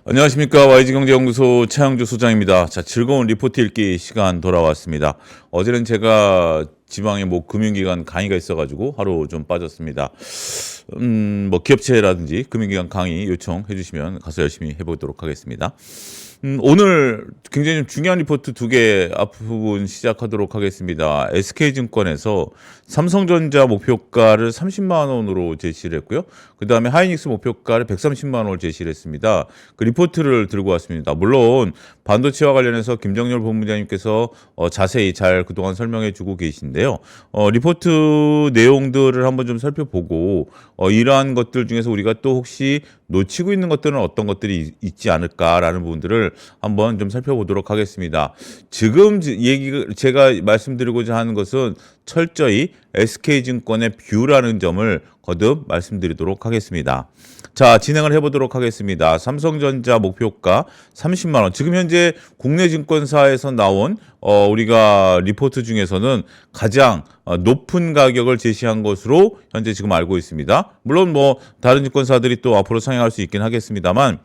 안녕하십니까. YG경제연구소 차영주 소장입니다. 자, 즐거운 리포트 읽기 시간 돌아왔습니다. 어제는 제가 지방에 금융기관 강의가 있어가지고 하루 좀 빠졌습니다. 기업체라든지 금융기관 강의 요청해 주시면 가서 열심히 해보도록 하겠습니다. 오늘 굉장히 좀 중요한 리포트 두 개 앞부분 시작하도록 하겠습니다. SK증권에서 삼성전자 목표가를 30만 원으로 제시를 했고요. 그 다음에 하이닉스 목표가를 130만 원을 제시를 했습니다. 그 리포트를 들고 왔습니다. 물론 반도체와 관련해서 김정열 본부장님께서 자세히 잘 그동안 설명해 주고 계신데요. 리포트 내용들을 한번 좀 살펴보고 이러한 것들 중에서 우리가 또 혹시 놓치고 있는 것들은 어떤 것들이 있지 않을까라는 부분들을 한번 좀 살펴보도록 하겠습니다. 지금 제가 말씀드리고자 하는 것은 철저히 SK증권의 뷰라는 점을 거듭 말씀드리도록 하겠습니다. 자, 진행을 해보도록 하겠습니다. 삼성전자 목표가 30만 원. 지금 현재 국내 증권사에서 나온 우리가 리포트 중에서는 가장 높은 가격을 제시한 것으로 현재 지금 알고 있습니다. 물론 다른 증권사들이 또 앞으로 상향할 수 있긴 하겠습니다만,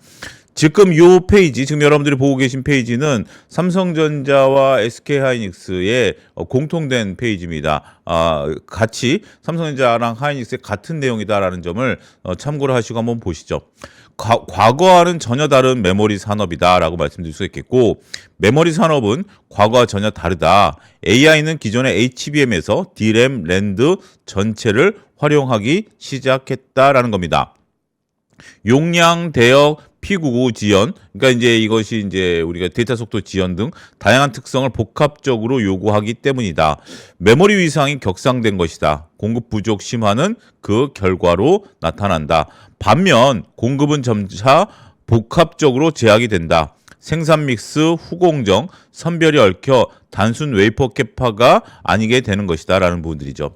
지금 요 페이지, 지금 여러분들이 보고 계신 페이지는 삼성전자와 SK하이닉스의 공통된 페이지입니다. 같이 삼성전자랑 하이닉스의 같은 내용이다라는 점을 참고를 하시고 한번 보시죠. 과거와는 전혀 다른 메모리 산업이다라고 말씀드릴 수 있겠고, 메모리 산업은 과거와 전혀 다르다. AI는 기존의 HBM에서 DRAM, 랜드 전체를 활용하기 시작했다라는 겁니다. 용량, 대역, P99 지연, 그러니까 이제 이것이 이제 우리가 데이터 속도 지연 등 다양한 특성을 복합적으로 요구하기 때문이다. 메모리 위상이 격상된 것이다. 공급 부족 심화는 그 결과로 나타난다. 반면 공급은 점차 복합적으로 제약이 된다. 생산 믹스, 후공정, 선별이 얽혀 단순 웨이퍼 캐파가 아니게 되는 것이다 라는 부분들이죠.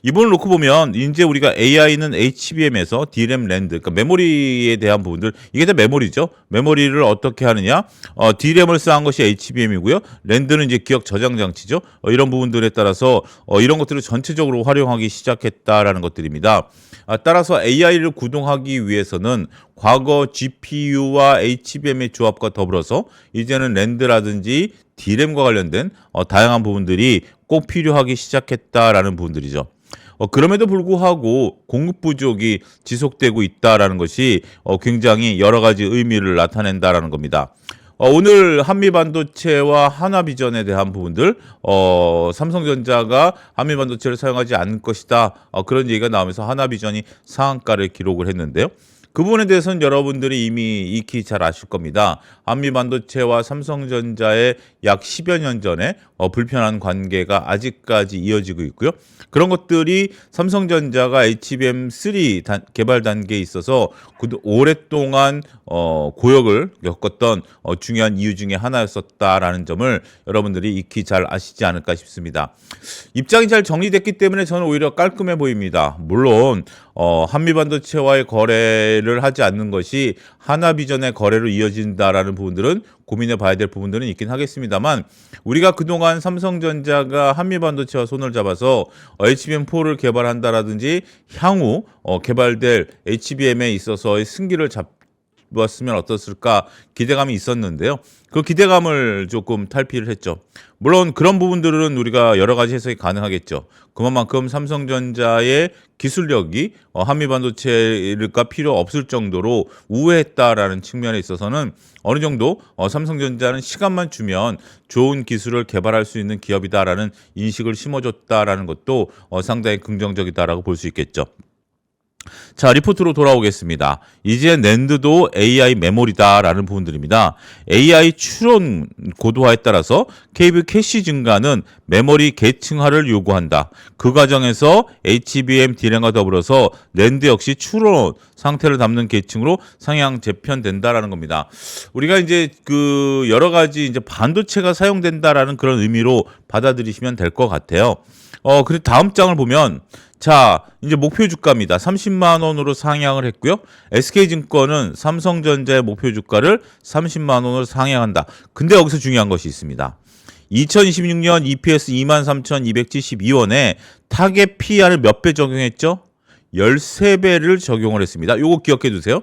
이번을 놓고 보면 이제 우리가 AI는 HBM에서 DRAM, 랜드, 그러니까 메모리에 대한 부분들, 이게 다 메모리죠. 메모리를 어떻게 하느냐, DRAM을 쌓은 것이 HBM이고요. 랜드는 이제 기억 저장 장치죠. 이런 부분들에 따라서 이런 것들을 전체적으로 활용하기 시작했다라는 것들입니다. 따라서 AI를 구동하기 위해서는 과거 GPU와 HBM의 조합과 더불어서 이제는 랜드라든지 DRAM과 관련된 다양한 부분들이 꼭 필요하기 시작했다라는 부분들이죠. 그럼에도 불구하고 공급 부족이 지속되고 있다라는 것이 굉장히 여러 가지 의미를 나타낸다라는 겁니다. 오늘 한미반도체와 하나비전에 대한 부분들, 삼성전자가 한미반도체를 사용하지 않을 것이다, 그런 얘기가 나오면서 하나비전이 상한가를 기록을 했는데요. 그 부분에 대해서는 여러분들이 이미 익히 잘 아실 겁니다. 한미반도체와 삼성전자의 약 10여 년 전에 불편한 관계가 아직까지 이어지고 있고요. 그런 것들이 삼성전자가 HBM3 개발 단계에 있어서 오랫동안 고역을 겪었던 중요한 이유 중에 하나였었다라는 점을 여러분들이 익히 잘 아시지 않을까 싶습니다. 입장이 잘 정리됐기 때문에 저는 오히려 깔끔해 보입니다. 물론 한미반도체와의 거래를 하지 않는 것이 하나비전의 거래로 이어진다라는 부분들은 고민해 봐야 될 부분들은 있긴 하겠습니다만, 우리가 그동안 삼성전자가 한미반도체와 손을 잡아서 HBM4를 개발한다라든지 향후 개발될 HBM에 있어서의 승기를 잡았으면 어떻을까 기대감이 있었는데요. 그 기대감을 조금 탈피를 했죠. 물론 그런 부분들은 우리가 여러 가지 해석이 가능하겠죠. 그만큼 삼성전자의 기술력이 한미반도체가 필요 없을 정도로 우회했다라는 측면에 있어서는 어느 정도 삼성전자는 시간만 주면 좋은 기술을 개발할 수 있는 기업이다라는 인식을 심어줬다라는 것도 상당히 긍정적이다라고 볼 수 있겠죠. 자, 리포트로 돌아오겠습니다. 이제 낸드도 AI 메모리다라는 부분들입니다. AI 추론 고도화에 따라서 KB 캐시 증가는 메모리 계층화를 요구한다. 그 과정에서 HBM D램과 더불어서 낸드 역시 추론 상태를 담는 계층으로 상향 재편된다라는 겁니다. 우리가 이제 그 여러 가지 이제 반도체가 사용된다라는 그런 의미로 받아들이시면 될 것 같아요. 그리고 다음 장을 보면, 자, 이제 목표 주가입니다. 30만 원으로 상향을 했고요. SK증권은 삼성전자의 목표 주가를 30만 원으로 상향한다. 근데 여기서 중요한 것이 있습니다. 2026년 EPS 23,272원에 타겟 PR을 몇 배 적용했죠? 13배를 적용을 했습니다. 요거 기억해 두세요.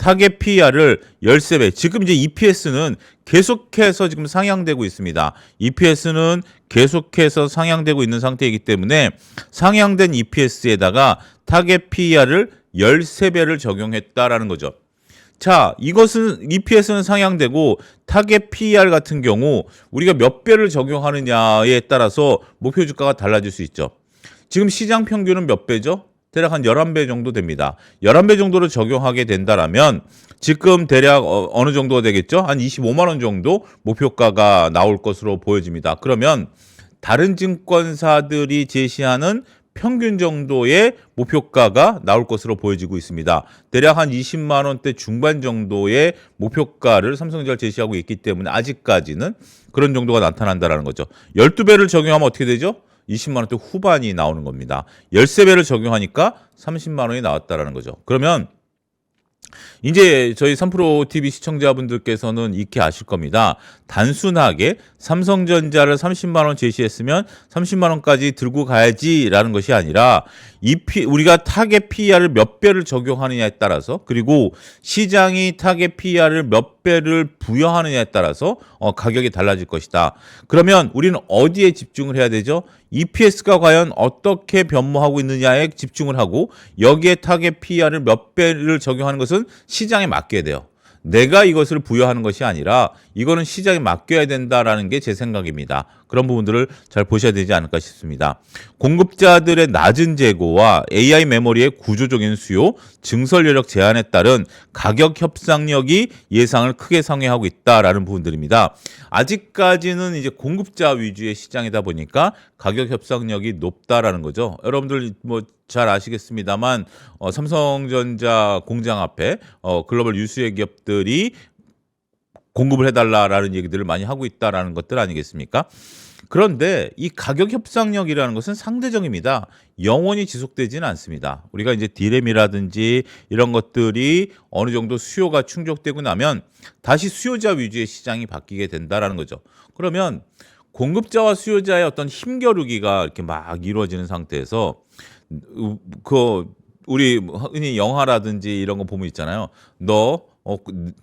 타겟 PER을 13배. 지금 이제 EPS는 계속해서 지금 상향되고 있습니다. EPS는 계속해서 상향되고 있는 상태이기 때문에 상향된 EPS에다가 타겟 PER을 13배를 적용했다라는 거죠. 자, 이것은 EPS는 상향되고 타겟 PER 같은 경우 우리가 몇 배를 적용하느냐에 따라서 목표 주가가 달라질 수 있죠. 지금 시장 평균은 몇 배죠? 대략 한 11배 정도 됩니다. 11배 정도를 적용하게 된다라면 지금 대략 어느 정도가 되겠죠? 한 25만 원 정도 목표가가 나올 것으로 보여집니다. 그러면 다른 증권사들이 제시하는 평균 정도의 목표가가 나올 것으로 보여지고 있습니다. 대략 한 20만 원대 중반 정도의 목표가를 삼성전자가 제시하고 있기 때문에 아직까지는 그런 정도가 나타난다는 거죠. 12배를 적용하면 어떻게 되죠? 20만 원대 후반이 나오는 겁니다. 13배를 적용하니까 30만 원이 나왔다는 거죠. 그러면 이제 저희 3프로TV 시청자분들께서는 익히 아실 겁니다. 단순하게 삼성전자를 30만 원 제시했으면 30만 원까지 들고 가야지라는 것이 아니라 우리가 타겟 PER을 몇 배를 적용하느냐에 따라서 그리고 시장이 타겟 PER을 몇 배를 부여하느냐에 따라서 가격이 달라질 것이다. 그러면 우리는 어디에 집중을 해야 되죠? EPS가 과연 어떻게 변모하고 있느냐에 집중을 하고 여기에 타겟 PER을 몇 배를 적용하는 것은 시장에 맡겨야 돼요. 내가 이것을 부여하는 것이 아니라 이거는 시장에 맡겨야 된다라는 게 제 생각입니다. 그런 부분들을 잘 보셔야 되지 않을까 싶습니다. 공급자들의 낮은 재고와 AI 메모리의 구조적인 수요, 증설 여력 제한에 따른 가격 협상력이 예상을 크게 상회하고 있다라는 부분들입니다. 아직까지는 이제 공급자 위주의 시장이다 보니까 가격 협상력이 높다라는 거죠. 여러분들 뭐 잘 아시겠습니다만 삼성전자 공장 앞에 글로벌 유수의 기업들이 공급을 해달라라는 얘기들을 많이 하고 있다라는 것들 아니겠습니까? 그런데 이 가격 협상력이라는 것은 상대적입니다. 영원히 지속되지는 않습니다. 우리가 이제 디램이라든지 이런 것들이 어느 정도 수요가 충족되고 나면 다시 수요자 위주의 시장이 바뀌게 된다라는 거죠. 그러면 공급자와 수요자의 어떤 힘겨루기가 이렇게 막 이루어지는 상태에서 우리 흔히 영화라든지 이런 거 보면 있잖아요. 너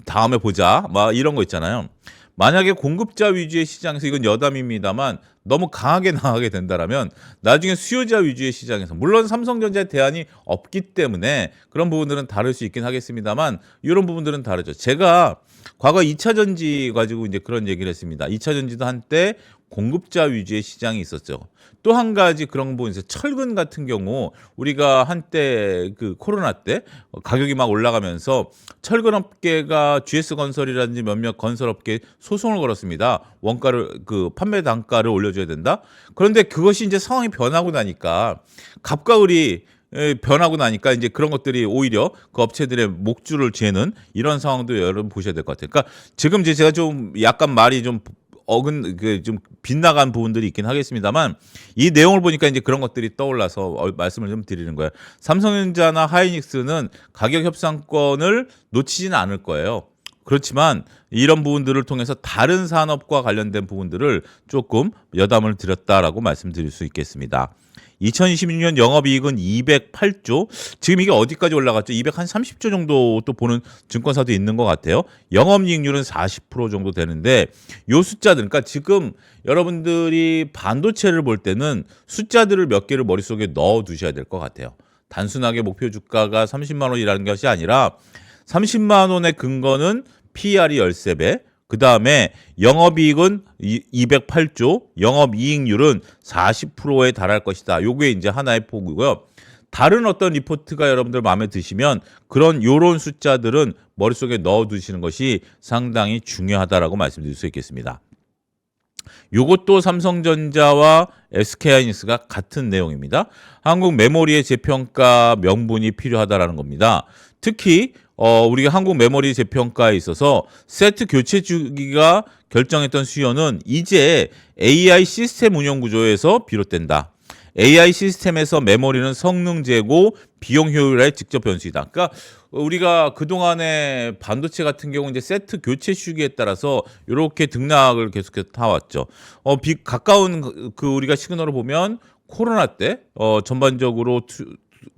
다음에 보자. 막 이런 거 있잖아요. 만약에 공급자 위주의 시장에서 이건 여담입니다만 너무 강하게 나가게 된다라면 나중에 수요자 위주의 시장에서 물론 삼성전자의 대안이 없기 때문에 그런 부분들은 다를 수 있긴 하겠습니다만 이런 부분들은 다르죠. 제가 과거 2차 전지 가지고 이제 그런 얘기를 했습니다. 2차 전지도 한때 공급자 위주의 시장이 있었죠. 또 한 가지 그런 부분이 있어요. 철근 같은 경우 우리가 한때 그 코로나 때 가격이 막 올라가면서 철근 업계가 GS건설이라든지 몇몇 건설업계 소송을 걸었습니다. 원가를 그 판매 단가를 올려줘야 된다. 그런데 그것이 이제 상황이 변하고 나니까 갑과 을이 변하고 나니까 이제 그런 것들이 오히려 그 업체들의 목줄을 죄는 이런 상황도 여러분 보셔야 될 것 같아요. 그러니까 지금 이제 제가 좀 약간 말이 좀 좀 빗나간 부분들이 있긴 하겠습니다만 이 내용을 보니까 이제 그런 것들이 떠올라서 말씀을 좀 드리는 거예요. 삼성전자나 하이닉스는 가격 협상권을 놓치지는 않을 거예요. 그렇지만 이런 부분들을 통해서 다른 산업과 관련된 부분들을 조금 여담을 드렸다라고 말씀드릴 수 있겠습니다. 2026년 영업이익은 208조. 지금 이게 어디까지 올라갔죠? 230조 정도 또 보는 증권사도 있는 것 같아요. 영업이익률은 40% 정도 되는데 요 숫자들, 그러니까 지금 여러분들이 반도체를 볼 때는 숫자들을 몇 개를 머릿속에 넣어 두셔야 될 것 같아요. 단순하게 목표 주가가 30만 원이라는 것이 아니라 30만 원의 근거는 PER이 13배, 그 다음에 영업이익은 208조, 영업이익률은 40%에 달할 것이다. 요게 이제 하나의 포고고요. 다른 어떤 리포트가 여러분들 마음에 드시면 요런 숫자들은 머릿속에 넣어두시는 것이 상당히 중요하다라고 말씀드릴 수 있겠습니다. 요것도 삼성전자와 SK하이닉스가 같은 내용입니다. 한국 메모리의 재평가 명분이 필요하다라는 겁니다. 특히 우리가 한국 메모리 재평가에 있어서 세트 교체 주기가 결정했던 수요는 이제 AI 시스템 운영 구조에서 비롯된다. AI 시스템에서 메모리는 성능 제고, 비용 효율의 직접 변수이다. 그러니까 우리가 그동안에 반도체 같은 경우 이제 세트 교체 주기에 따라서 이렇게 등락을 계속해서 타왔죠. 가까운 우리가 시그널을 보면 코로나 때 전반적으로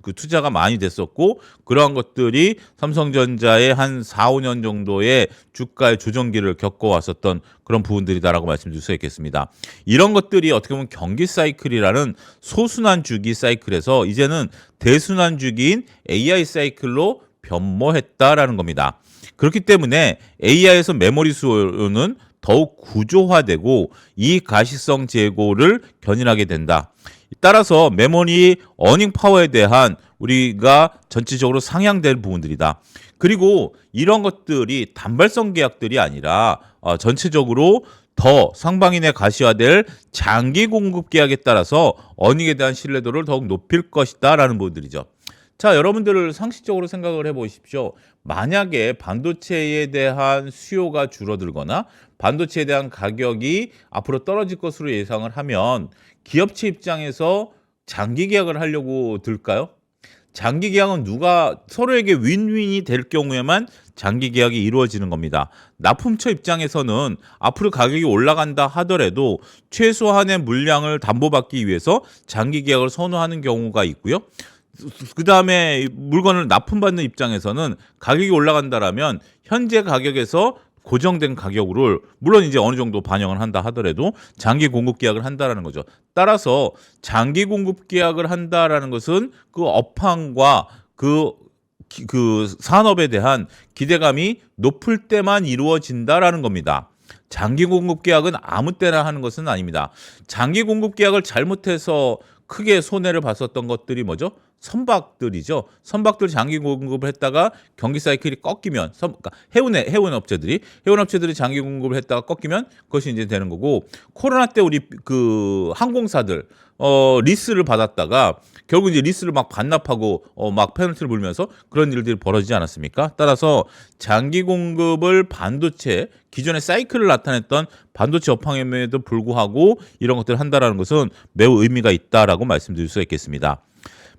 그 투자가 많이 됐었고 그러한 것들이 삼성전자의 한 4, 5년 정도의 주가의 조정기를 겪어왔었던 그런 부분들이다라고 말씀드릴 수 있겠습니다. 이런 것들이 어떻게 보면 경기 사이클이라는 소순환 주기 사이클에서 이제는 대순환 주기인 AI 사이클로 변모했다라는 겁니다. 그렇기 때문에 AI에서 메모리 수요는 더욱 구조화되고 이 가시성 재고를 견인하게 된다. 따라서 메모리 어닝 파워에 대한 우리가 전체적으로 상향될 부분들이다. 그리고 이런 것들이 단발성 계약들이 아니라 전체적으로 더 상반기내 가시화될 장기 공급 계약에 따라서 어닝에 대한 신뢰도를 더욱 높일 것이다라는 부분들이죠. 자, 여러분들 상식적으로 생각을 해보십시오. 만약에 반도체에 대한 수요가 줄어들거나 반도체에 대한 가격이 앞으로 떨어질 것으로 예상을 하면 기업체 입장에서 장기 계약을 하려고 들까요? 장기 계약은 누가 서로에게 윈윈이 될 경우에만 장기 계약이 이루어지는 겁니다. 납품처 입장에서는 앞으로 가격이 올라간다 하더라도 최소한의 물량을 담보받기 위해서 장기 계약을 선호하는 경우가 있고요. 그 다음에 물건을 납품받는 입장에서는 가격이 올라간다라면 현재 가격에서 고정된 가격으로 물론 이제 어느 정도 반영을 한다 하더라도 장기 공급 계약을 한다라는 거죠. 따라서 장기 공급 계약을 한다라는 것은 그 업황과 그 산업에 대한 기대감이 높을 때만 이루어진다라는 겁니다. 장기 공급 계약은 아무 때나 하는 것은 아닙니다. 장기 공급 계약을 잘못해서 크게 손해를 봤었던 것들이 뭐죠? 선박들이죠. 선박들 장기 공급을 했다가 경기 사이클이 꺾이면 그러니까 해운 업체들이 장기 공급을 했다가 꺾이면 그것이 이제 되는 거고 코로나 때 우리 그 항공사들 리스를 받았다가 결국 이제 리스를 막 반납하고 막 페널티를 물면서 그런 일들이 벌어지지 않았습니까? 따라서 장기 공급을 반도체 기존의 사이클을 나타냈던 반도체 업황임에도 불구하고 이런 것들을 한다라는 것은 매우 의미가 있다라고 말씀드릴 수 있겠습니다.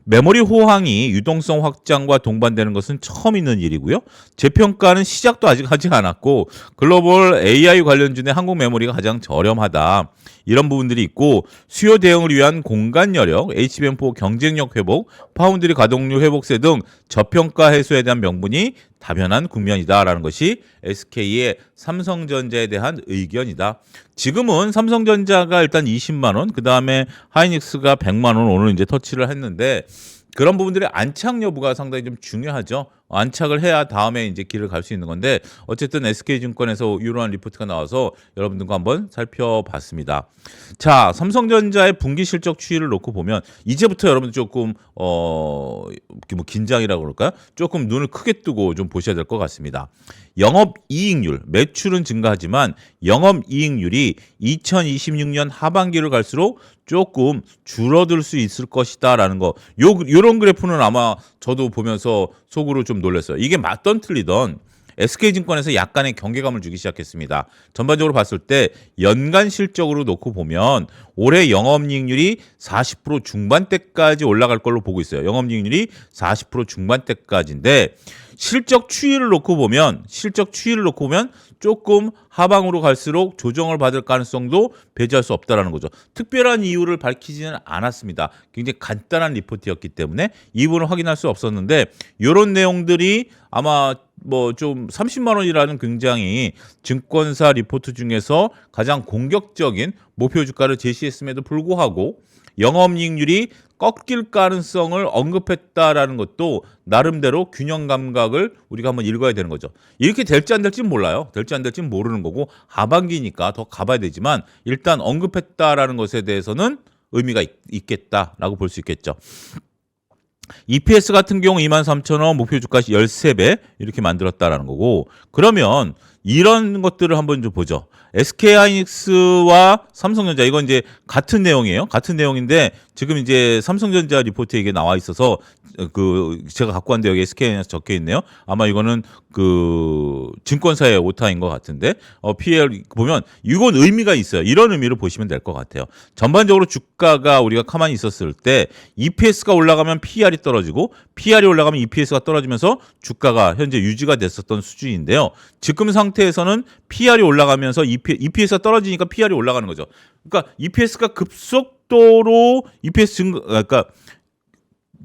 메모리 호황이 유동성 확장과 동반되는 것은 처음 있는 일이고요. 재평가는 시작도 아직 하지 않았고 글로벌 AI 관련주의 한국 메모리가 가장 저렴하다. 이런 부분들이 있고 수요 대응을 위한 공간 여력, HBM4 경쟁력 회복, 파운드리 가동률 회복세 등 저평가 해소에 대한 명분이 다변한 국면이다라는 것이 SK의 삼성전자에 대한 의견이다. 지금은 삼성전자가 일단 20만 원, 그 다음에 하이닉스가 100만 원 오늘 이제 터치를 했는데 그런 부분들의 안착 여부가 상당히 좀 중요하죠. 안착을 해야 다음에 이제 길을 갈 수 있는 건데 어쨌든 SK증권에서 이러한 리포트가 나와서 여러분들과 한번 살펴봤습니다. 자, 삼성전자의 분기 실적 추이를 놓고 보면 이제부터 여러분들 조금 뭐 긴장이라고 그럴까요? 조금 눈을 크게 뜨고 좀 보셔야 될 것 같습니다. 영업이익률, 매출은 증가하지만 영업이익률이 2026년 하반기를 갈수록 조금 줄어들 수 있을 것이다라는 거. 요런 그래프는 아마 저도 보면서 속으로 좀 놀랐어요. 이게 맞던 틀리던 SK증권에서 약간의 경계감을 주기 시작했습니다. 전반적으로 봤을 때 연간 실적으로 놓고 보면 올해 영업이익률이 40% 중반대까지 올라갈 걸로 보고 있어요. 영업이익률이 40% 중반대까지인데 실적 추이를 놓고 보면 조금 하방으로 갈수록 조정을 받을 가능성도 배제할 수 없다라는 거죠. 특별한 이유를 밝히지는 않았습니다. 굉장히 간단한 리포트였기 때문에 이 부분을 확인할 수 없었는데 이런 내용들이 아마 뭐 좀 30만 원이라는 굉장히 증권사 리포트 중에서 가장 공격적인 목표 주가를 제시했음에도 불구하고 영업이익률이 꺾일 가능성을 언급했다라는 것도 나름대로 균형 감각을 우리가 한번 읽어야 되는 거죠. 이렇게 될지 안 될지는 몰라요. 될지 안 될지는 모르는 거고 하반기니까 더 가봐야 되지만 일단 언급했다라는 것에 대해서는 의미가 있겠다라고 볼 수 있겠죠. EPS 같은 경우 23,000원, 목표 주가 13배 이렇게 만들었다라는 거고 그러면 이런 것들을 한번 좀 보죠. SK하이닉스와 삼성전자 이건 이제 같은 내용이에요. 같은 내용인데 지금 이제 삼성전자 리포트에 이게 나와 있어서 그 제가 갖고 왔는데 여기 SK하이닉스 적혀 있네요. 아마 이거는 그 증권사의 오타인 것 같은데 PL 보면 이건 의미가 있어요. 이런 의미로 보시면 될 것 같아요. 전반적으로 주가가 우리가 가만히 있었을 때 EPS가 올라가면 PR이 떨어지고 PR이 올라가면 EPS가 떨어지면서 주가가 현재 유지가 됐었던 수준인데요. 지금 상태에서는 PR이 올라가면서 EPS가 떨어지니까 PR이 올라가는 거죠. 그러니까 EPS가 급속도로 EPS 증가, 그러니까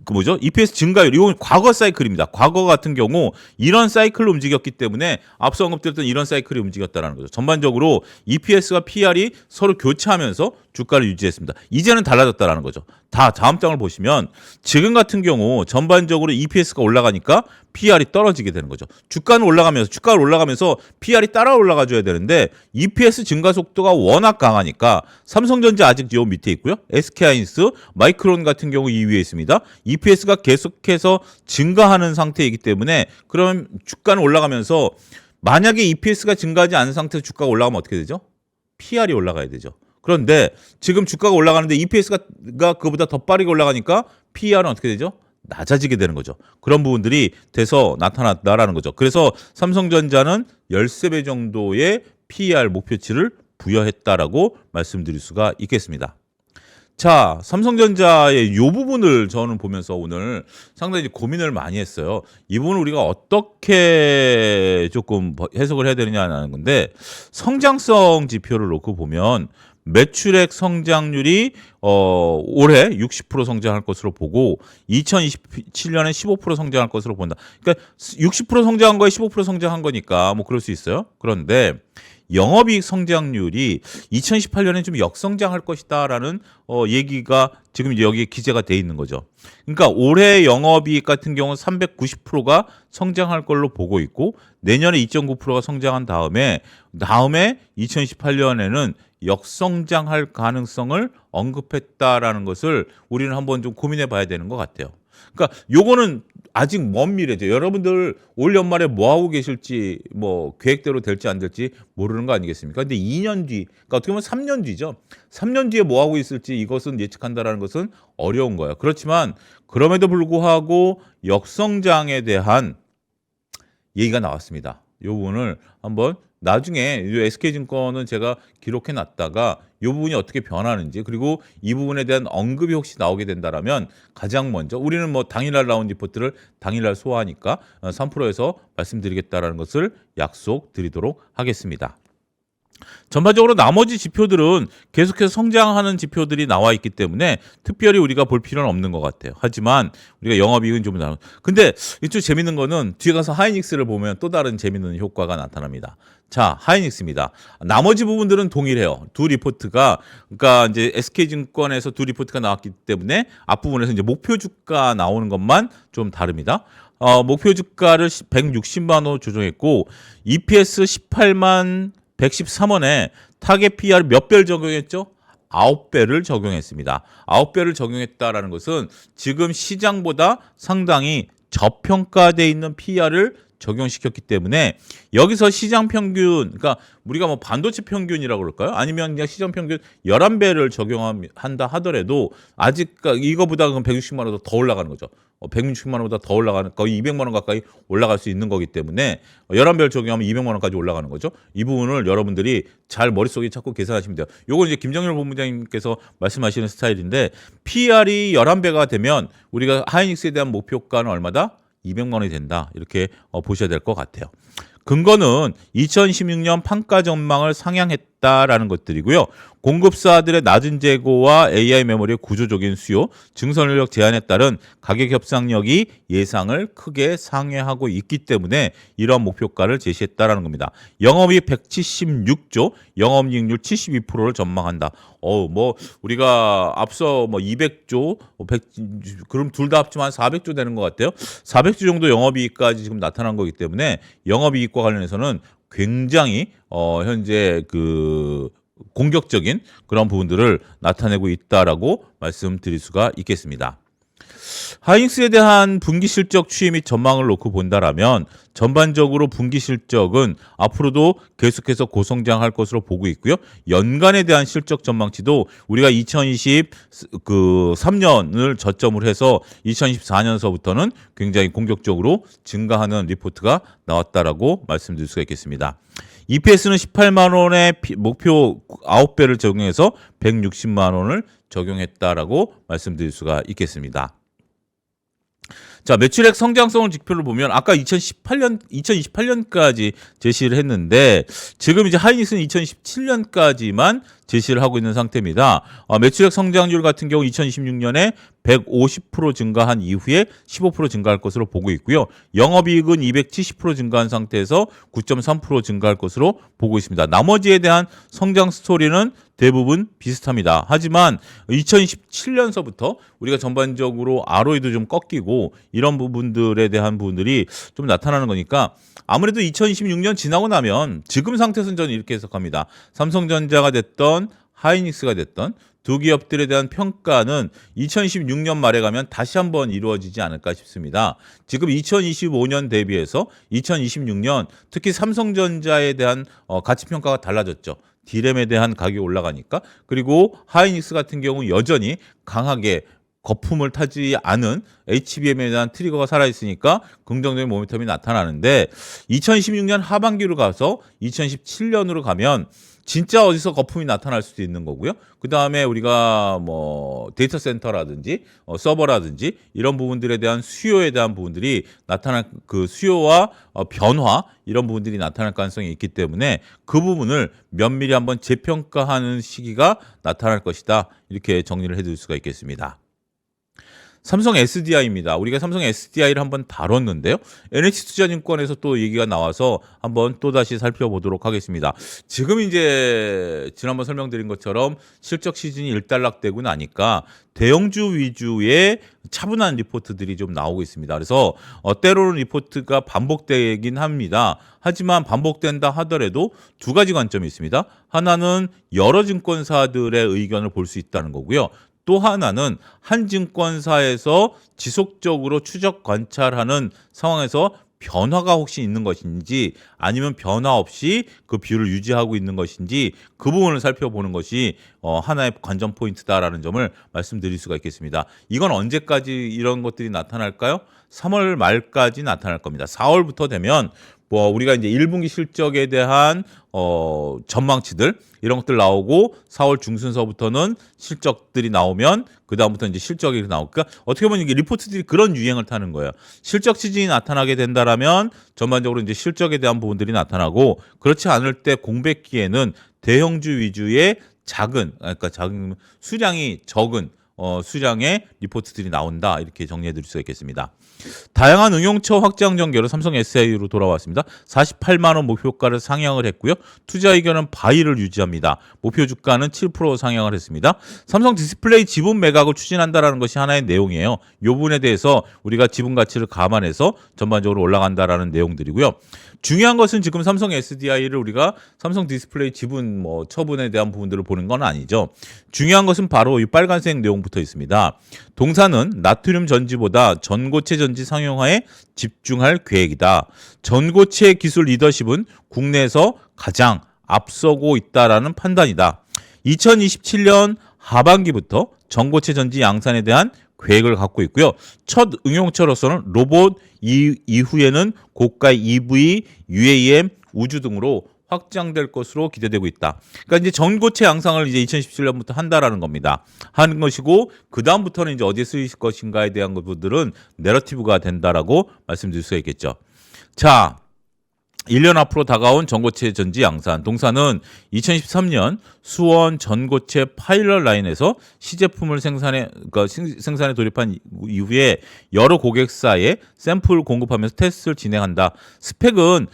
그 뭐죠? EPS 증가율, 이건 과거 사이클입니다. 과거 같은 경우 이런 사이클로 움직였기 때문에 앞서 언급드렸던 이런 사이클이 움직였다라는 거죠. 전반적으로 EPS와 PR이 서로 교차하면서 주가를 유지했습니다. 이제는 달라졌다라는 거죠. 다음 장을 보시면 지금 같은 경우 전반적으로 EPS가 올라가니까 PR이 떨어지게 되는 거죠. 주가가 올라가면서 PR이 따라 올라가줘야 되는데 EPS 증가 속도가 워낙 강하니까 삼성전자 아직 요 밑에 있고요. SK하이닉스, 마이크론 같은 경우 이 위에 있습니다. EPS가 계속해서 증가하는 상태이기 때문에 그러면 주가는 올라가면서 만약에 EPS가 증가하지 않은 상태에서 주가가 올라가면 어떻게 되죠? PR이 올라가야 되죠. 그런데 지금 주가가 올라가는데 EPS가 그거보다 더 빠르게 올라가니까 PR은 어떻게 되죠? 낮아지게 되는 거죠. 그런 부분들이 돼서 나타났다라는 거죠. 그래서 삼성전자는 13배 정도의 PER 목표치를 부여했다라고 말씀드릴 수가 있겠습니다. 자, 삼성전자의 이 부분을 저는 보면서 오늘 상당히 고민을 많이 했어요. 이 부분을 우리가 어떻게 조금 해석을 해야 되느냐는 건데, 성장성 지표를 놓고 보면 매출액 성장률이 올해 60% 성장할 것으로 보고 2027년에 15% 성장할 것으로 본다. 그러니까 60% 성장한 거에 15% 성장한 거니까 뭐 그럴 수 있어요. 그런데 영업이익 성장률이 2018년에 좀 역성장할 것이다라는 얘기가 지금 이제 여기에 기재가 돼 있는 거죠. 그러니까 올해 영업이익 같은 경우는 390%가 성장할 걸로 보고 있고 내년에 2.9%가 성장한 다음에 2028년에는 역성장할 가능성을 언급했다라는 것을 우리는 한번 좀 고민해 봐야 되는 것 같아요. 그러니까 요거는 아직 먼 미래죠. 여러분들 올 연말에 뭐 하고 계실지 뭐 계획대로 될지 안 될지 모르는 거 아니겠습니까? 근데 2년 뒤, 그러니까 어떻게 보면 3년 뒤죠. 3년 뒤에 뭐 하고 있을지 이것은 예측한다라는 것은 어려운 거예요. 그렇지만 그럼에도 불구하고 역성장에 대한 얘기가 나왔습니다. 이 부분을 한번 나중에 SK증권은 제가 기록해 놨다가 이 부분이 어떻게 변하는지 그리고 이 부분에 대한 언급이 혹시 나오게 된다라면 가장 먼저 우리는 뭐 당일날 나온 리포트를 당일날 소화하니까 3%에서 말씀드리겠다라는 것을 약속드리도록 하겠습니다. 전반적으로 나머지 지표들은 계속해서 성장하는 지표들이 나와 있기 때문에 특별히 우리가 볼 필요는 없는 것 같아요. 하지만 우리가 영업이익은 좀 나눠. 근데 이쪽 재밌는 거는 뒤에 가서 하이닉스를 보면 또 다른 재밌는 효과가 나타납니다. 자, 하이닉스입니다. 나머지 부분들은 동일해요. 두 리포트가 그러니까 이제 SK증권에서 두 리포트가 나왔기 때문에 앞부분에서 이제 목표 주가 나오는 것만 좀 다릅니다. 목표 주가를 160만 원 조정했고 EPS 18만 113원에 타겟 PR 몇 배를 적용했죠? 9배를 적용했습니다. 9배를 적용했다라는 것은 지금 시장보다 상당히 저평가되어 있는 PR을 적용시켰기 때문에 여기서 시장 평균, 그러니까 우리가 뭐 반도체 평균이라고 그럴까요? 아니면 그냥 시장 평균 11배를 적용한다 하더라도 아직 이거보다 그럼 160만 원 더 올라가는 거죠. 160만 원보다 더 올라가는 거의 200만 원 가까이 올라갈 수 있는 거기 때문에 11배를 적용하면 200만 원까지 올라가는 거죠. 이 부분을 여러분들이 잘 머릿속에 찾고 계산하시면 돼요. 요건 이제 김정일 본부장님께서 말씀하시는 스타일인데 PR이 11배가 되면 우리가 하이닉스에 대한 목표가는 얼마다? 200만 원이 된다. 이렇게 보셔야 될 것 같아요. 근거는 2016년 판가 전망을 상향했다라는 것들이고요. 공급사들의 낮은 재고와 AI 메모리의 구조적인 수요, 증설력 제한에 따른 가격 협상력이 예상을 크게 상회하고 있기 때문에 이러한 목표가를 제시했다라는 겁니다. 영업이익 176조, 영업이익률 72%를 전망한다. 뭐 우리가 앞서 뭐 200조, 100, 그럼 둘 다 합치면 한 400조 되는 것 같아요. 400조 정도 영업이익까지 지금 나타난 거기 때문에 영업이익과 관련해서는 굉장히 현재 그 공격적인 그런 부분들을 나타내고 있다라고 말씀드릴 수가 있겠습니다. 하이닉스에 대한 분기 실적 추이 및 전망을 놓고 본다라면 전반적으로 분기 실적은 앞으로도 계속해서 고성장할 것으로 보고 있고요. 연간에 대한 실적 전망치도 우리가 2023년을 저점으로 해서 2024년서부터는 굉장히 공격적으로 증가하는 리포트가 나왔다라고 말씀드릴 수가 있겠습니다. EPS는 18만 원의 목표 9배를 적용해서 160만 원을 적용했다라고 말씀드릴 수가 있겠습니다. 자, 매출액 성장성을 지표를 보면 아까 2028년까지 제시를 했는데 지금 이제 하이닉스는 2017년까지만 제시를 하고 있는 상태입니다. 매출액 성장률 같은 경우 2026년에 150% 증가한 이후에 15% 증가할 것으로 보고 있고요. 영업이익은 270% 증가한 상태에서 9.3% 증가할 것으로 보고 있습니다. 나머지에 대한 성장 스토리는 대부분 비슷합니다. 하지만 2027년서부터 우리가 전반적으로 ROE도 좀 꺾이고 이런 부분들에 대한 부분들이 좀 나타나는 거니까 아무래도 2026년 지나고 나면 지금 상태에서는 저는 이렇게 해석합니다. 삼성전자가 됐던 하이닉스가 됐던 두 기업들에 대한 평가는 2026년 말에 가면 다시 한번 이루어지지 않을까 싶습니다. 지금 2025년 대비해서 2026년 특히 삼성전자에 대한 가치평가가 달라졌죠. D램에 대한 가격이 올라가니까. 그리고 하이닉스 같은 경우 여전히 강하게 거품을 타지 않은 HBM에 대한 트리거가 살아있으니까 긍정적인 모멘텀이 나타나는데 2026년 하반기로 가서 2017년으로 가면 진짜 어디서 거품이 나타날 수도 있는 거고요. 그 다음에 우리가 뭐 데이터 센터라든지 서버라든지 이런 부분들에 대한 수요에 대한 부분들이 나타날 그 수요와 변화 이런 부분들이 나타날 가능성이 있기 때문에 그 부분을 면밀히 한번 재평가하는 시기가 나타날 것이다. 이렇게 정리를 해드릴 수가 있겠습니다. 삼성 SDI입니다. 우리가 삼성 SDI를 한번 다뤘는데요. NH투자증권에서 또 얘기가 나와서 한번 또다시 살펴보도록 하겠습니다. 지금 이제 지난번 설명드린 것처럼 실적 시즌이 일단락되고 나니까 대형주 위주의 차분한 리포트들이 좀 나오고 있습니다. 그래서 때로는 리포트가 반복되긴 합니다. 하지만 반복된다 하더라도 두 가지 관점이 있습니다. 하나는 여러 증권사들의 의견을 볼 수 있다는 거고요. 또 하나는 한 증권사에서 지속적으로 추적 관찰하는 상황에서 변화가 혹시 있는 것인지 아니면 변화 없이 그 비율을 유지하고 있는 것인지 그 부분을 살펴보는 것이 하나의 관전 포인트다라는 점을 말씀드릴 수가 있겠습니다. 이건 언제까지 이런 것들이 나타날까요? 3월 말까지 나타날 겁니다. 4월부터 되면 뭐 우리가 이제 1분기 실적에 대한 전망치들 이런 것들 나오고 4월 중순서부터는 실적들이 나오면 그 다음부터 이제 실적이 나오니까 어떻게 보면 이게 리포트들이 그런 유행을 타는 거예요. 실적 시즌이 나타나게 된다라면 전반적으로 이제 실적에 대한 부분들이 나타나고 그렇지 않을 때 공백기에는 대형주 위주의 작은 수량이 적은 수량의 리포트들이 나온다 이렇게 정리해 드릴 수가 있겠습니다. 다양한 응용처 확장 전개로 삼성 SDI로 돌아왔습니다. 48만 원 목표가를 상향을 했고요. 투자 의견은 바이를 유지합니다. 목표 주가는 7% 상향을 했습니다. 삼성 디스플레이 지분 매각을 추진한다라는 것이 하나의 내용이에요. 이 부분에 대해서 우리가 지분 가치를 감안해서 전반적으로 올라간다라는 내용들이고요. 중요한 것은 지금 삼성 SDI를 우리가 삼성 디스플레이 지분 처분에 대한 부분들을 보는 건 아니죠. 중요한 것은 바로 이 빨간색 내용부터 있습니다. 동사는 나트륨 전지보다 전고체 전지 상용화에 집중할 계획이다. 전고체 기술 리더십은 국내에서 가장 앞서고 있다라는 판단이다. 2027년 하반기부터 전고체 전지 양산에 대한 계획을 갖고 있고요. 첫 응용처로서는 로봇 이후에는 고가 EV, UAM, 우주 등으로 확장될 것으로 기대되고 있다. 그러니까 이제 전고체 양상을 이제 2017년부터 한다라는 겁니다. 하는 것이고 그 다음부터는 이제 어디에 쓰일 것인가에 대한 것들은 내러티브가 된다라고 말씀드릴 수가 있겠죠. 자, 1년 앞으로 다가온 전고체 전지 양산. 동사는 2013년 수원 전고체 파일럿 라인에서 시제품을 생산에 돌입한 이후에 여러 고객사에 샘플 공급하면서 테스트를 진행한다. 스펙은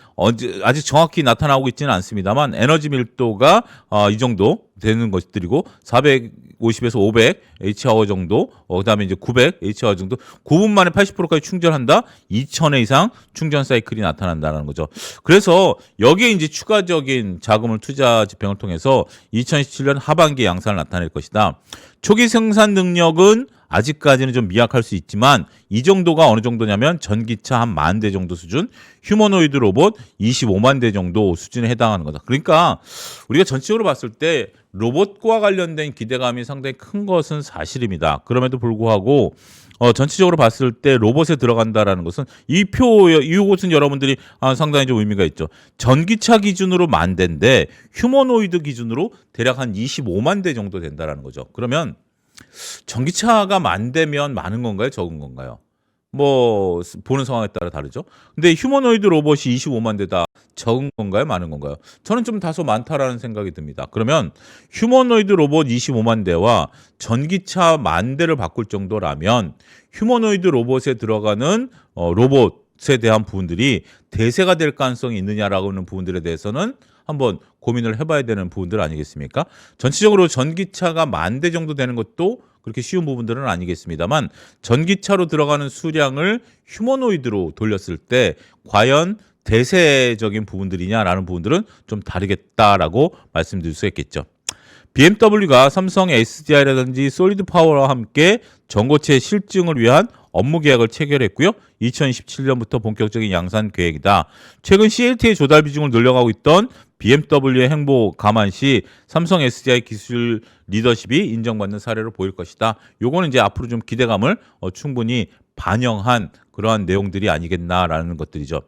아직 정확히 나타나고 있지는 않습니다만 에너지 밀도가 이 정도 되는 것들이고 450에서 500 H아워 정도, 그다음에 이제 900 H아워 정도, 9분 만에 80%까지 충전한다. 2000회 이상 충전 사이클이 나타난다는 거죠. 그래서 여기에 이제 추가적인 자금을 투자 집행을 통해서 2017년 하반기 양산을 나타낼 것이다. 초기 생산 능력은 아직까지는 좀 미약할 수 있지만 이 정도가 어느 정도냐면 전기차 한 10,000대 정도 수준, 휴머노이드 로봇 25만 대 정도 수준에 해당하는 거다. 그러니까 우리가 전체적으로 봤을 때 로봇과 관련된 기대감이 상당히 큰 것은 사실입니다. 그럼에도 불구하고 전체적으로 봤을 때 로봇에 들어간다라는 것은 이것은 여러분들이 상당히 좀 의미가 있죠. 전기차 기준으로 10,000대인데 휴머노이드 기준으로 대략 한 25만 대 정도 된다라는 거죠. 그러면 전기차가 10,000대면 많은 건가요? 적은 건가요? 뭐 보는 상황에 따라 다르죠. 근데 휴머노이드 로봇이 25만 대다 적은 건가요? 많은 건가요? 저는 좀 다소 많다라는 생각이 듭니다. 그러면 휴머노이드 로봇 25만 대와 전기차 1만 대를 바꿀 정도라면 휴머노이드 로봇에 들어가는 로봇에 대한 부분들이 대세가 될 가능성이 있느냐라고 하는 부분들에 대해서는 한번 고민을 해봐야 되는 부분들 아니겠습니까? 전체적으로 전기차가 1만 대 정도 되는 것도 그렇게 쉬운 부분들은 아니겠습니다만 전기차로 들어가는 수량을 휴머노이드로 돌렸을 때 과연 대세적인 부분들이냐라는 부분들은 좀 다르겠다라고 말씀드릴 수 있겠죠. BMW가 삼성 SDI라든지 솔리드 파워와 함께 전고체 실증을 위한 업무 계약을 체결했고요. 2027년부터 본격적인 양산 계획이다. 최근 CAT의 조달 비중을 늘려가고 있던 BMW의 행보 감안 시 삼성 SDI 기술 리더십이 인정받는 사례로 보일 것이다. 요거는 이제 앞으로 좀 기대감을 충분히 반영한 그러한 내용들이 아니겠나라는 것들이죠.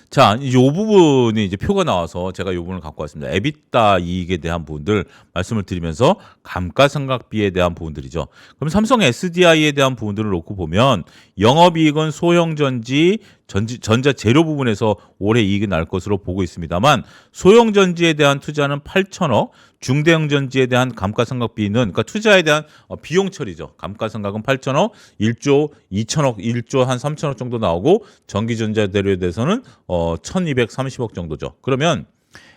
자, 이제 이 부분이 이제 표가 나와서 제가 이 부분을 갖고 왔습니다. 에비타 이익에 대한 부분들 말씀을 드리면서 감가상각비에 대한 부분들이죠. 그럼 삼성 SDI에 대한 부분들을 놓고 보면 영업이익은 소형전지, 전자 재료 부분에서 올해 이익이 날 것으로 보고 있습니다만 소형전지에 대한 투자는 8천억, 중대형전지에 대한 감가상각비는 그러니까 투자에 대한 비용 처리죠. 감가상각은 8천억, 1조 2천억, 1조 한 3천억 정도 나오고 전기전자 재료에 대해서는 1230억 정도죠. 그러면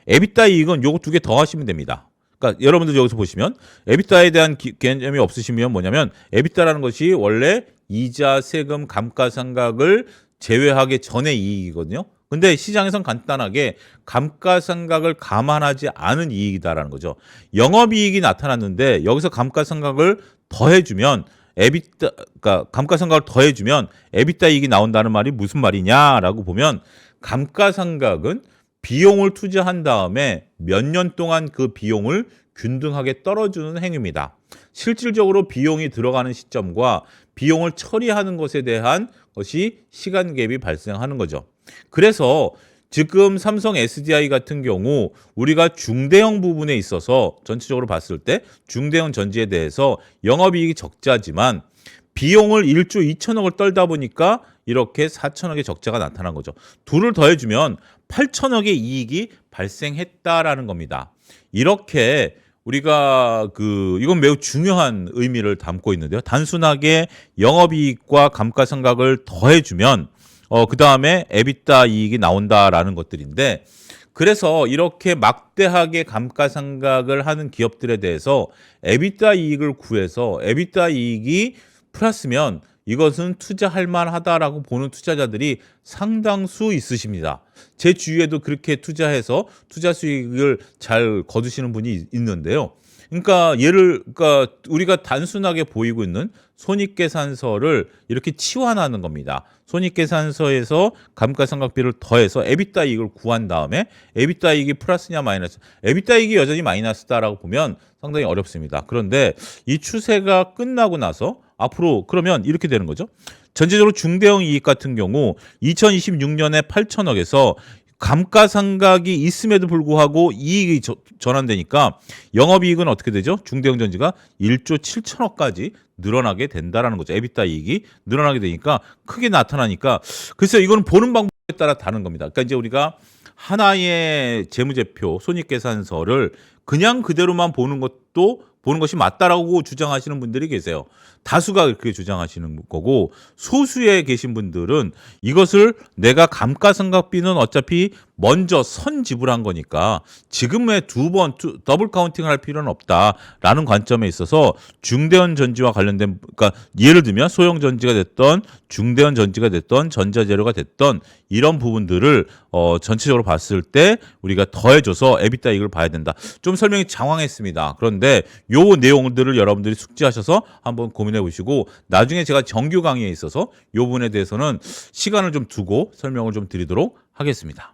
에비타 이익은 요거 두 개 더 하시면 됩니다. 그러니까 여러분들 여기서 보시면 에비타에 대한 개념이 없으시면 뭐냐면 에비타라는 것이 원래 이자, 세금, 감가상각을 제외하기 전의 이익이거든요. 근데 시장에선 간단하게 감가상각을 감안하지 않은 이익이다라는 거죠. 영업이익이 나타났는데 여기서 감가상각을 더해주면 에비타, 그러니까 감가상각을 더해주면 에비타 이익이 나온다는 말이 무슨 말이냐라고 보면 감가상각은 비용을 투자한 다음에 몇 년 동안 그 비용을 균등하게 떨어주는 행위입니다. 실질적으로 비용이 들어가는 시점과 비용을 처리하는 것에 대한 것이 시간 갭이 발생하는 거죠. 그래서 지금 삼성 SDI 같은 경우 우리가 중대형 부분에 있어서 전체적으로 봤을 때 중대형 전지에 대해서 영업이익이 적자지만 비용을 1조 2천억을 떨다 보니까 이렇게 4천억의 적자가 나타난 거죠. 둘을 더해주면 8천억의 이익이 발생했다라는 겁니다. 이렇게 우리가 이건 매우 중요한 의미를 담고 있는데요. 단순하게 영업이익과 감가상각을 더해주면 그 다음에 에비타 이익이 나온다라는 것들인데 그래서 이렇게 막대하게 감가상각을 하는 기업들에 대해서 에비타 이익을 구해서 에비타 이익이 플러스면 이것은 투자할 만하다라고 보는 투자자들이 상당수 있으십니다. 제 주위에도 그렇게 투자해서 투자 수익을 잘 거두시는 분이 있는데요. 그러니까 우리가 단순하게 보이고 있는 손익계산서를 이렇게 치환하는 겁니다. 손익계산서에서 감가상각비를 더해서 에비타 이익을 구한 다음에 에비타 이익이 플러스냐 마이너스, 에비타 이익이 여전히 마이너스다라고 보면 상당히 어렵습니다. 그런데 이 추세가 끝나고 나서 앞으로 그러면 이렇게 되는 거죠. 전체적으로 중대형 이익 같은 경우 2026년에 8천억에서 감가상각이 있음에도 불구하고 이익이 전환되니까 영업이익은 어떻게 되죠? 중대형 전지가 1조 7천억까지 늘어나게 된다라는 거죠. 에비타 이익이 늘어나게 되니까 크게 나타나니까 글쎄요, 이거는 보는 방법에 따라 다른 겁니다. 그러니까 이제 우리가 하나의 재무제표, 손익계산서를 그냥 그대로만 보는 것이 맞다라고 주장하시는 분들이 계세요. 다수가 그렇게 주장하시는 거고 소수에 계신 분들은 이것을 내가 감가상각비는 어차피 먼저 선 지불한 거니까 지금의 두 번 더블 카운팅을 할 필요는 없다라는 관점에 있어서 중대형 전지와 관련된 그러니까 예를 들면 소형 전지가 됐던 중대형 전지가 됐던 전자재료가 됐던 이런 부분들을 전체적으로 봤을 때 우리가 더해줘서 에비타 이익을 봐야 된다. 좀 설명이 장황했습니다. 그런데 요 내용들을 여러분들이 숙지하셔서 한번 고민해 보시고 나중에 제가 정규 강의에 있어서 요 부분에 대해서는 시간을 좀 두고 설명을 좀 드리도록 하겠습니다.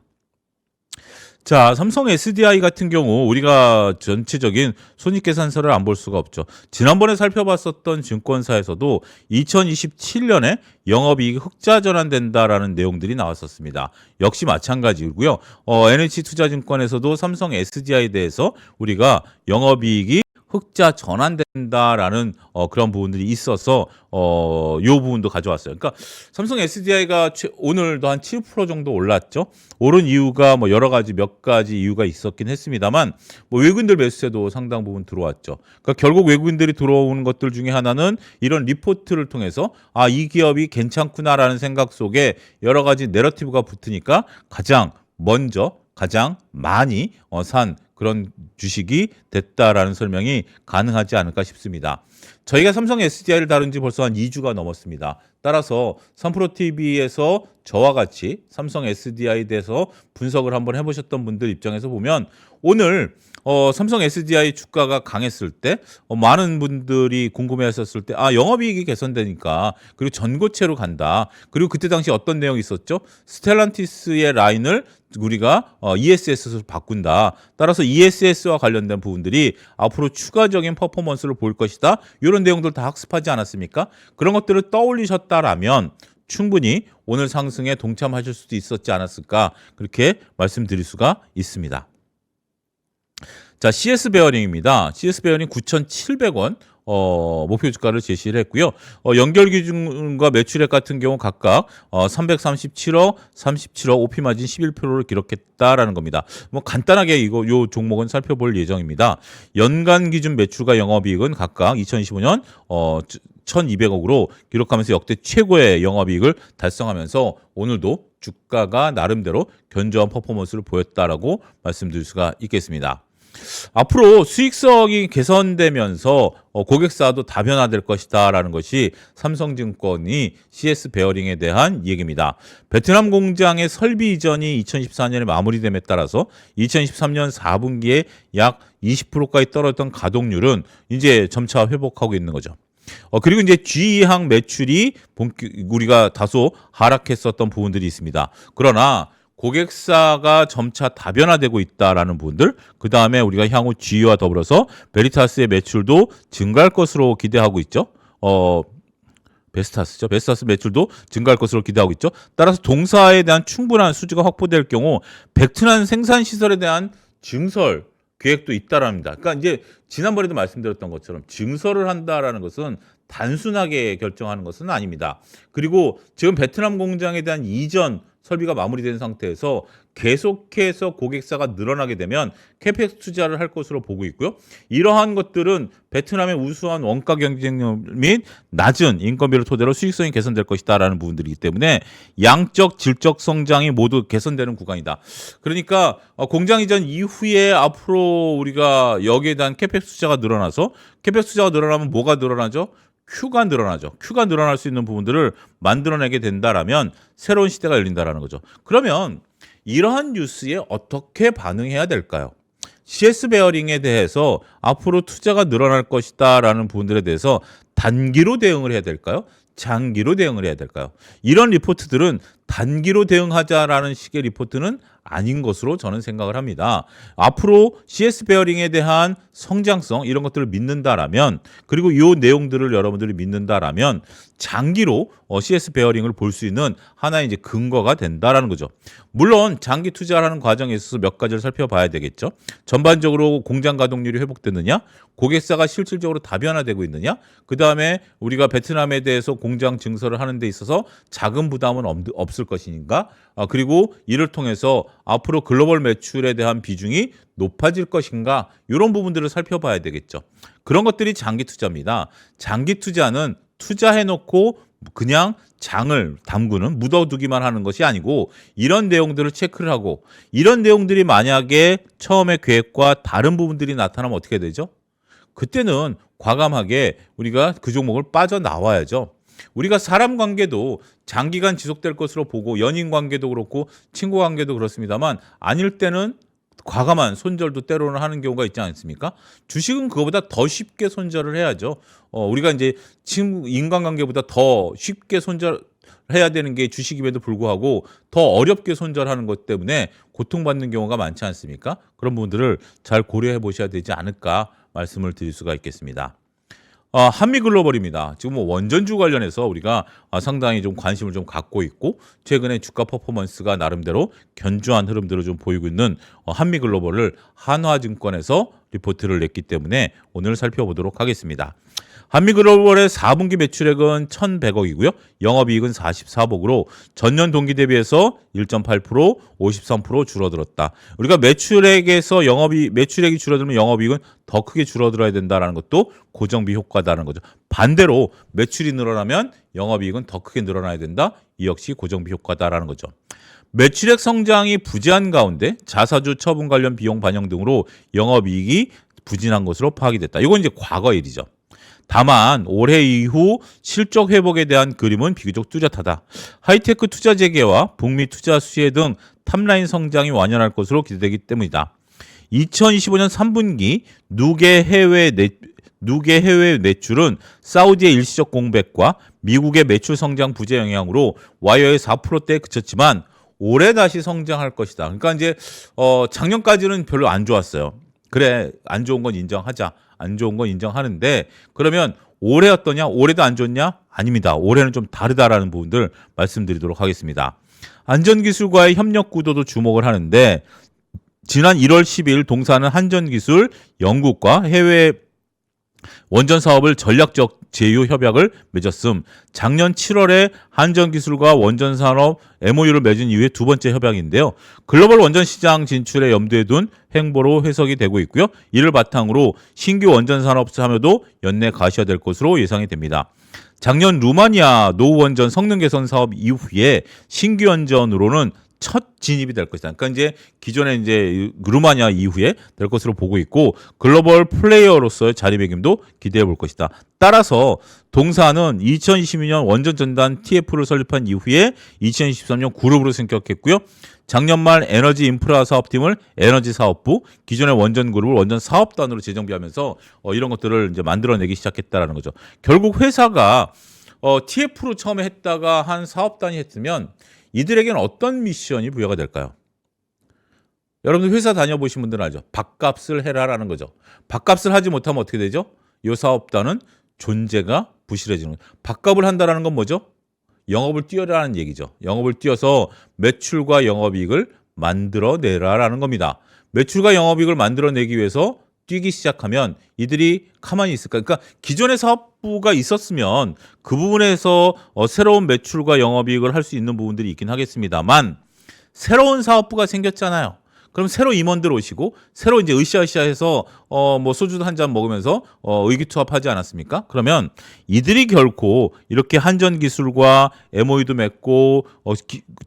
자, 삼성 SDI 같은 경우 우리가 전체적인 손익계산서를 안 볼 수가 없죠. 지난번에 살펴봤었던 증권사에서도 2027년에 영업이익이 흑자 전환된다라는 내용들이 나왔었습니다. 역시 마찬가지고요. NH투자증권에서도 삼성 SDI에 대해서 우리가 영업이익이 흑자 전환된다라는 그런 부분들이 있어서 요 부분도 가져왔어요. 그러니까 삼성 SDI가 오늘도 한 7% 정도 올랐죠. 오른 이유가 뭐 여러 가지 몇 가지 이유가 있었긴 했습니다만 뭐 외국인들 매수세도 상당 부분 들어왔죠. 그러니까 결국 외국인들이 들어오는 것들 중에 하나는 이런 리포트를 통해서 아, 이 기업이 괜찮구나라는 생각 속에 여러 가지 내러티브가 붙으니까 가장 먼저 가장 많이 산 그런 주식이 됐다라는 설명이 가능하지 않을까 싶습니다. 저희가 삼성 SDI를 다룬 지 벌써 한 2주가 넘었습니다. 따라서 3프로TV에서 저와 같이 삼성 SDI에 대해서 분석을 한번 해보셨던 분들 입장에서 보면 오늘 삼성 SDI 주가가 강했을 때 많은 분들이 궁금해하셨을 때 아, 영업이익이 개선되니까 그리고 전고체로 간다. 그리고 그때 당시 어떤 내용이 있었죠? 스텔란티스의 라인을 우리가 ESS로 바꾼다. 따라서 ESS와 관련된 부분들이 앞으로 추가적인 퍼포먼스를 볼 것이다. 이런 내용들 다 학습하지 않았습니까? 그런 것들을 떠올리셨다라면 충분히 오늘 상승에 동참하실 수도 있었지 않았을까 그렇게 말씀드릴 수가 있습니다. 자, CS 베어링입니다. CS 베어링 9,700원 목표 주가를 제시를 했고요. 연결 기준과 매출액 같은 경우 각각 337억, 37억, OP 마진 11%를 기록했다라는 겁니다. 뭐 간단하게 요 종목은 살펴볼 예정입니다. 연간 기준 매출과 영업이익은 각각 2025년 1,200억으로 기록하면서 역대 최고의 영업이익을 달성하면서 오늘도 주가가 나름대로 견조한 퍼포먼스를 보였다라고 말씀드릴 수가 있겠습니다. 앞으로 수익성이 개선되면서 고객사도 다변화될 것이다라는 것이 삼성증권이 CS 베어링에 대한 얘기입니다. 베트남 공장의 설비 이전이 2014년에 마무리됨에 따라서 2013년 4분기에 약 20%까지 떨어졌던 가동률은 이제 점차 회복하고 있는 거죠. 그리고 이제 G항 매출이 우리가 다소 하락했었던 부분들이 있습니다. 그러나 고객사가 점차 다변화되고 있다라는 부분들, 그 다음에 우리가 향후 G와 더불어서 베리타스의 매출도 증가할 것으로 기대하고 있죠. 베스타스죠. 베스타스 매출도 증가할 것으로 기대하고 있죠. 따라서 동사에 대한 충분한 수주가 확보될 경우 베트남 생산 시설에 대한 증설 계획도 있다랍니다. 그러니까 이제 지난번에도 말씀드렸던 것처럼 증설을 한다라는 것은 단순하게 결정하는 것은 아닙니다. 그리고 지금 베트남 공장에 대한 이전 설비가 마무리된 상태에서 계속해서 고객사가 늘어나게 되면 캐펙스 투자를 할 것으로 보고 있고요. 이러한 것들은 베트남의 우수한 원가 경쟁력 및 낮은 인건비를 토대로 수익성이 개선될 것이다라는 부분들이기 때문에 양적, 질적 성장이 모두 개선되는 구간이다. 그러니까 공장 이전 이후에 앞으로 우리가 여기에 대한 캐펙스 투자가 늘어나서 캐펙스 투자가 늘어나면 뭐가 늘어나죠? Q가 늘어나죠. Q가 늘어날 수 있는 부분들을 만들어내게 된다라면 새로운 시대가 열린다라는 거죠. 그러면 이러한 뉴스에 어떻게 반응해야 될까요? CS 베어링에 대해서 앞으로 투자가 늘어날 것이다라는 부분들에 대해서 단기로 대응을 해야 될까요? 장기로 대응을 해야 될까요? 이런 리포트들은 단기로 대응하자라는 식의 리포트는 아닌 것으로 저는 생각을 합니다. 앞으로 CS 베어링에 대한 성장성 이런 것들을 믿는다라면 그리고 이 내용들을 여러분들이 믿는다라면 장기로 CS 베어링을 볼 수 있는 하나의 이제 근거가 된다라는 거죠. 물론 장기 투자하는 과정에 있어서 몇 가지를 살펴봐야 되겠죠. 전반적으로 공장 가동률이 회복되느냐, 고객사가 실질적으로 다변화되고 있느냐, 그 다음에 우리가 베트남에 대해서 공장 증설을 하는 데 있어서 자금 부담은 없을 것인가, 그리고 이를 통해서 앞으로 글로벌 매출에 대한 비중이 높아질 것인가, 이런 부분들을 살펴봐야 되겠죠. 그런 것들이 장기 투자입니다. 장기 투자는 투자해놓고 그냥 장을 담그는 묻어두기만 하는 것이 아니고 이런 내용들을 체크를 하고 이런 내용들이 만약에 처음에 계획과 다른 부분들이 나타나면 어떻게 되죠? 그때는 과감하게 우리가 그 종목을 빠져나와야죠. 우리가 사람 관계도 장기간 지속될 것으로 보고 연인 관계도 그렇고 친구 관계도 그렇습니다만 아닐 때는 과감한 손절도 때로는 하는 경우가 있지 않습니까? 주식은 그거보다 더 쉽게 손절을 해야죠. 우리가 이제 인간관계보다 더 쉽게 손절해야 되는 게 주식임에도 불구하고 더 어렵게 손절하는 것 때문에 고통받는 경우가 많지 않습니까? 그런 부분들을 잘 고려해 보셔야 되지 않을까 말씀을 드릴 수가 있겠습니다. 한미글로벌입니다. 지금 뭐 원전주 관련해서 우리가 상당히 좀 관심을 좀 갖고 있고 최근에 주가 퍼포먼스가 나름대로 견조한 흐름들을 좀 보이고 있는 한미글로벌을 한화증권에서 리포트를 냈기 때문에 오늘 살펴보도록 하겠습니다. 한미글로벌의 4분기 매출액은 1,100억이고요. 영업이익은 44억으로 전년 동기 대비해서 1.8%, 53% 줄어들었다. 우리가 매출액에서 매출액이 줄어들면 영업이익은 더 크게 줄어들어야 된다는 것도 고정비 효과다는 거죠. 반대로 매출이 늘어나면 영업이익은 더 크게 늘어나야 된다. 이 역시 고정비 효과다라는 거죠. 매출액 성장이 부재한 가운데 자사주 처분 관련 비용 반영 등으로 영업이익이 부진한 것으로 파악이 됐다. 이건 이제 과거 일이죠. 다만 올해 이후 실적 회복에 대한 그림은 비교적 뚜렷하다. 하이테크 투자 재개와 북미 투자 수혜 등 탑라인 성장이 완연할 것으로 기대되기 때문이다. 2025년 3분기 누계 해외 매출은 사우디의 일시적 공백과 미국의 매출 성장 부재 영향으로 와이어의 4%대에 그쳤지만 올해 다시 성장할 것이다. 그러니까 이제 작년까지는 별로 안 좋았어요. 그래, 안 좋은 건 인정하자. 안 좋은 건 인정하는데 그러면 올해 어떠냐? 올해도 안 좋냐? 아닙니다. 올해는 좀 다르다라는 부분들 말씀드리도록 하겠습니다. 안전기술과의 협력 구도도 주목을 하는데 지난 1월 10일 동사는 한전기술, 영국과 해외 원전 사업을 전략적 제휴 협약을 맺었음. 작년 7월에 한전기술과 원전산업 MOU를 맺은 이후에 두 번째 협약인데요. 글로벌 원전 시장 진출에 염두에 둔 행보로 해석이 되고 있고요. 이를 바탕으로 신규 원전산업 참여도 연내 가시화될 것으로 예상이 됩니다. 작년 루마니아 노후원전 성능 개선 사업 이후에 신규 원전으로는 첫 진입이 될 것이다. 그러니까 이제 기존에 이제 루마니아 이후에 될 것으로 보고 있고 글로벌 플레이어로서의 자리매김도 기대해 볼 것이다. 따라서 동사는 2022년 원전 전단 TF를 설립한 이후에 2023년 그룹으로 승격했고요. 작년 말 에너지 인프라 사업팀을 에너지 사업부, 기존의 원전 그룹을 원전 사업단으로 재정비하면서 이런 것들을 이제 만들어내기 시작했다라는 거죠. 결국 회사가 TF로 처음에 했다가 한 사업단이 했으면 이들에게는 어떤 미션이 부여가 될까요? 여러분들 회사 다녀보신 분들은 알죠. 밥값을 해라라는 거죠. 밥값을 하지 못하면 어떻게 되죠? 이 사업단은 존재가 부실해지는 거예요. 밥값을 한다는 건 뭐죠? 영업을 뛰어라는 얘기죠. 영업을 뛰어서 매출과 영업이익을 만들어내라라는 겁니다. 매출과 영업이익을 만들어내기 위해서 뛰기 시작하면 이들이 가만히 있을까? 그러니까 기존의 사업부가 있었으면 그 부분에서 새로운 매출과 영업이익을 할 수 있는 부분들이 있긴 하겠습니다만 새로운 사업부가 생겼잖아요. 그럼 새로 임원들 오시고 새로 이제 으쌰으쌰해서 뭐 소주도 한 잔 먹으면서 의기투합하지 않았습니까? 그러면 이들이 결코 이렇게 한전기술과 MOU도 맺고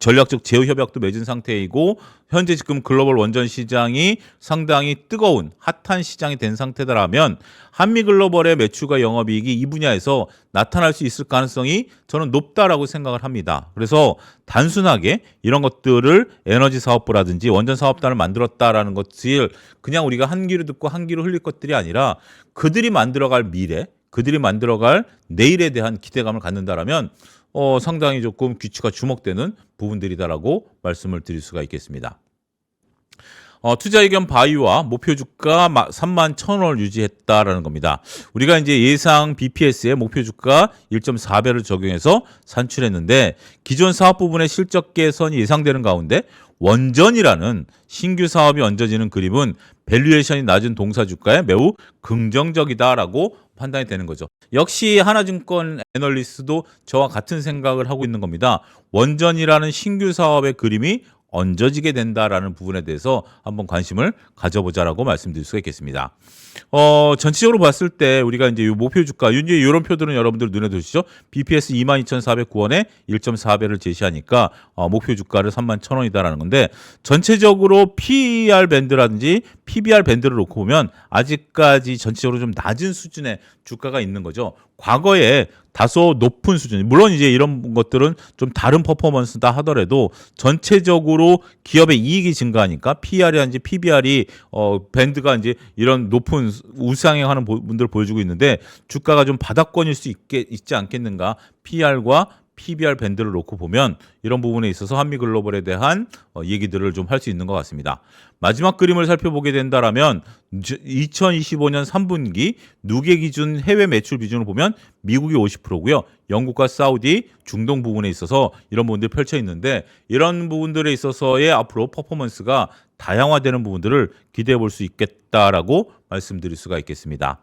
전략적 제휴 협약도 맺은 상태이고 현재 지금 글로벌 원전 시장이 상당히 뜨거운 핫한 시장이 된 상태다라면 한미글로벌의 매출과 영업이익이 이 분야에서 나타날 수 있을 가능성이 저는 높다라고 생각을 합니다. 그래서 단순하게 이런 것들을 에너지 사업부라든지 원전 사업단을 만들었다라는 것을 그냥 우리가 한 귀로 듣고 한 귀로 흘릴 것들이 아니라 그들이 만들어갈 미래, 그들이 만들어갈 내일에 대한 기대감을 갖는다라면 상당히 조금 귀추가 주목되는 부분들이다라고 말씀을 드릴 수가 있겠습니다. 투자 의견 바이오와 목표 주가 31,000원을 유지했다라는 겁니다. 우리가 이제 예상 BPS의 목표 주가 1.4배를 적용해서 산출했는데 기존 사업 부분의 실적 개선이 예상되는 가운데 원전이라는 신규 사업이 얹어지는 그림은 밸류에이션이 낮은 동사 주가에 매우 긍정적이다라고 판단이 되는 거죠. 역시 하나증권 애널리스트도 저와 같은 생각을 하고 있는 겁니다. 원전이라는 신규 사업의 그림이 얹어지게 된다라는 부분에 대해서 한번 관심을 가져보자라고 말씀드릴 수가 있겠습니다. 전체적으로 봤을 때 우리가 이제 이 목표 주가, 이제 이런 표들은 여러분들 눈에 드시죠? BPS 22,409원에 1.4배를 제시하니까 목표 주가를 31,000원이다라는 건데 전체적으로 PER 밴드라든지 PBR 밴드를 놓고 보면 아직까지 전체적으로 좀 낮은 수준의 주가가 있는 거죠. 과거에 다소 높은 수준, 물론 이제 이런 것들은 좀 다른 퍼포먼스다 하더라도 전체적으로 기업의 이익이 증가하니까 PER이라든지 PBR이 밴드가 이제 이런 높은 우상향하는 분들을 보여주고 있는데 주가가 좀 바닥권일 수 있지 않겠는가? PER과 PBR 밴드를 놓고 보면 이런 부분에 있어서 한미글로벌에 대한 얘기들을 좀 할 수 있는 것 같습니다. 마지막 그림을 살펴보게 된다라면 2025년 3분기 누계 기준 해외 매출 비중을 보면 미국이 50%고요. 영국과 사우디, 중동 부분에 있어서 이런 부분들이 펼쳐 있는데 이런 부분들에 있어서의 앞으로 퍼포먼스가 다양화되는 부분들을 기대해 볼 수 있겠다라고 말씀드릴 수가 있겠습니다.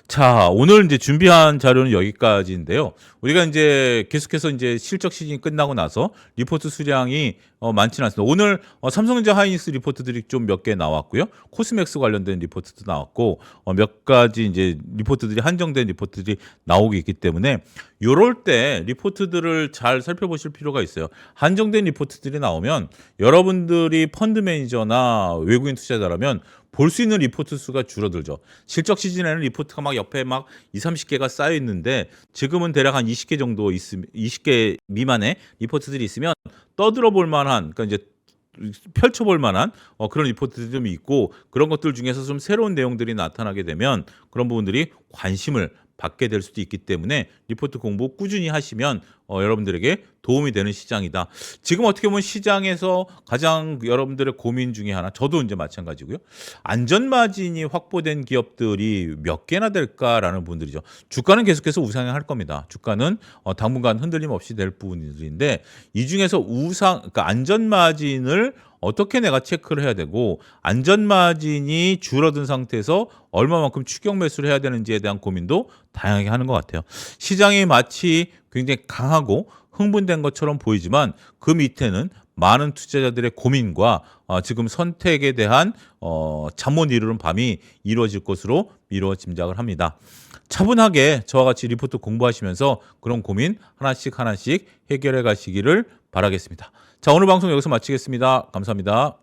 자, 오늘 이제 준비한 자료는 여기까지인데요. 우리가 이제 계속해서 이제 실적 시즌이 끝나고 나서 리포트 수량이 많지는 않습니다. 오늘 삼성전자 하이닉스 리포트들이 좀 몇 개 나왔고요. 코스맥스 관련된 리포트도 나왔고 몇 가지 이제 리포트들이 한정된 리포트들이 나오고 있기 때문에 요럴 때 리포트들을 잘 살펴보실 필요가 있어요. 한정된 리포트들이 나오면 여러분들이 펀드 매니저나 외국인 투자자라면 볼 수 있는 리포트 수가 줄어들죠. 실적 시즌에는 리포트가 막 옆에 막 20-30개가 쌓여 있는데 지금은 대략 한 20개 정도 20개 미만의 리포트들이 있으면 떠들어 볼 만한, 그러니까 이제 펼쳐볼 만한 그런 리포트들이 좀 있고 그런 것들 중에서 좀 새로운 내용들이 나타나게 되면 그런 부분들이 관심을 받게 될 수도 있기 때문에 리포트 공부 꾸준히 하시면 여러분들에게 도움이 되는 시장이다. 지금 어떻게 보면 시장에서 가장 여러분들의 고민 중에 하나, 저도 이제 마찬가지고요. 안전마진이 확보된 기업들이 몇 개나 될까라는 부분들이죠. 주가는 계속해서 우상향할 겁니다. 주가는 당분간 흔들림 없이 될 부분들인데 이 중에서 그러니까 안전마진을 어떻게 내가 체크를 해야 되고 안전마진이 줄어든 상태에서 얼마만큼 추격 매수를 해야 되는지에 대한 고민도 다양하게 하는 것 같아요. 시장이 마치 굉장히 강하고 흥분된 것처럼 보이지만 그 밑에는 많은 투자자들의 고민과 지금 선택에 대한 잠 못 이루는 밤이 이루어질 것으로 미루어 짐작을 합니다. 차분하게 저와 같이 리포트 공부하시면서 그런 고민 하나씩 해결해 가시기를 바라겠습니다. 자, 오늘 방송 여기서 마치겠습니다. 감사합니다.